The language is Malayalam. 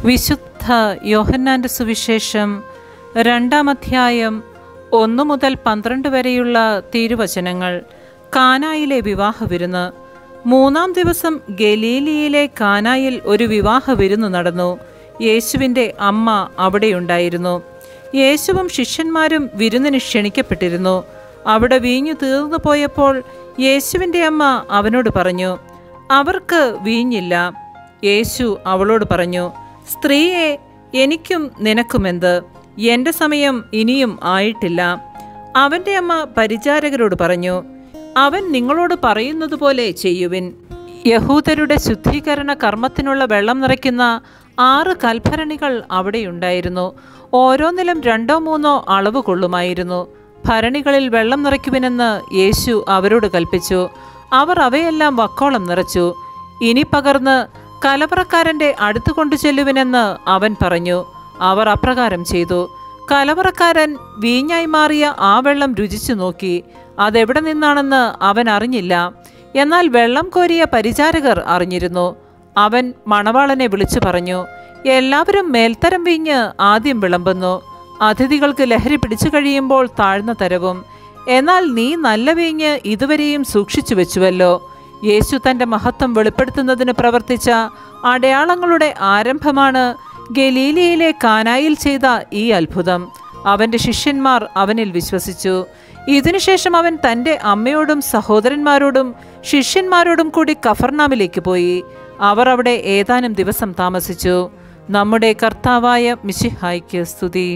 വിശുദ്ധ യോഹന്നാന്റെ സുവിശേഷം 2-ാം അധ്യായം 1 മുതൽ 12 വരെയുള്ള തിരുവചനങ്ങൾ. കാനായിലെ വിവാഹ വിരുന്ന്. 3-ാം ദിവസം ഗലീലിയിലെ കാനായിൽ ഒരു വിവാഹ വിരുന്ന് നടന്നു. യേശുവിൻ്റെ അമ്മ അവിടെയുണ്ടായിരുന്നു. യേശുവും ശിഷ്യന്മാരും വിരുന്നിന് ക്ഷണിക്കപ്പെട്ടിരുന്നു. അവിടെ വീഞ്ഞു തീർന്നു പോയപ്പോൾ യേശുവിൻ്റെ അമ്മ അവനോട് പറഞ്ഞു, അവർക്ക് വീഞ്ഞില്ല. യേശു അവളോട് പറഞ്ഞു, സ്ത്രീയെ, എനിക്കും നിനക്കുമെന്ത്? എൻ്റെ സമയം ഇനിയും ആയിട്ടില്ല. അവൻ്റെ അമ്മ പരിചാരകരോട് പറഞ്ഞു, അവൻ നിങ്ങളോട് പറയുന്നത് പോലെ ചെയ്യുവിൻ. യഹൂദരുടെ ശുദ്ധീകരണ കർമ്മത്തിനുള്ള വെള്ളം നിറയ്ക്കുന്ന 6 കൽഭരണികൾ അവിടെയുണ്ടായിരുന്നു. ഓരോന്നിലും 2-3 അളവ് കൊള്ളുമായിരുന്നു. ഭരണികളിൽ വെള്ളം നിറയ്ക്കുവിനെന്ന് യേശു അവരോട് കൽപ്പിച്ചു. അവർ അവയെല്ലാം വക്കോളം നിറച്ചു. ഇനി പകർന്ന് കലവറക്കാരൻ്റെ അടുത്ത് കൊണ്ടു ചെല്ലുവിനെന്ന് അവൻ പറഞ്ഞു. അവർ അപ്രകാരം ചെയ്തു. കലവറക്കാരൻ വീഞ്ഞായി മാറിയ ആ വെള്ളം രുചിച്ചു നോക്കി. അതെവിടെ നിന്നാണെന്ന് അവൻ അറിഞ്ഞില്ല. എന്നാൽ വെള്ളം കോരിയ പരിചാരകർ അറിഞ്ഞിരുന്നു. അവൻ മണവാളനെ വിളിച്ചു പറഞ്ഞു, എല്ലാവരും മേൽത്തരം വീഞ്ഞ് ആദ്യം വിളമ്പുന്നു, അതിഥികൾക്ക് ലഹരി പിടിച്ചു കഴിയുമ്പോൾ താഴ്ന്ന തരവും. എന്നാൽ നീ നല്ല വീഞ്ഞ് ഇതുവരെയും സൂക്ഷിച്ചു വെച്ചുവല്ലോ. യേശു തൻ്റെ മഹത്വം വെളിപ്പെടുത്തുന്നതിന് പ്രവർത്തിച്ച അടയാളങ്ങളുടെ ആരംഭമാണ് ഗലീലിയിലെ കാനായിൽ ചെയ്ത ഈ അത്ഭുതം. അവൻ്റെ ശിഷ്യന്മാർ അവനിൽ വിശ്വസിച്ചു. ഇതിനുശേഷം അവൻ തൻ്റെ അമ്മയോടും സഹോദരന്മാരോടും ശിഷ്യന്മാരോടും കൂടി കഫർനാമിലേക്ക് പോയി. അവർ അവിടെ ഏതാനും ദിവസം താമസിച്ചു. നമ്മുടെ കർത്താവായ മിശിഹായ്ക്ക് സ്തുതി.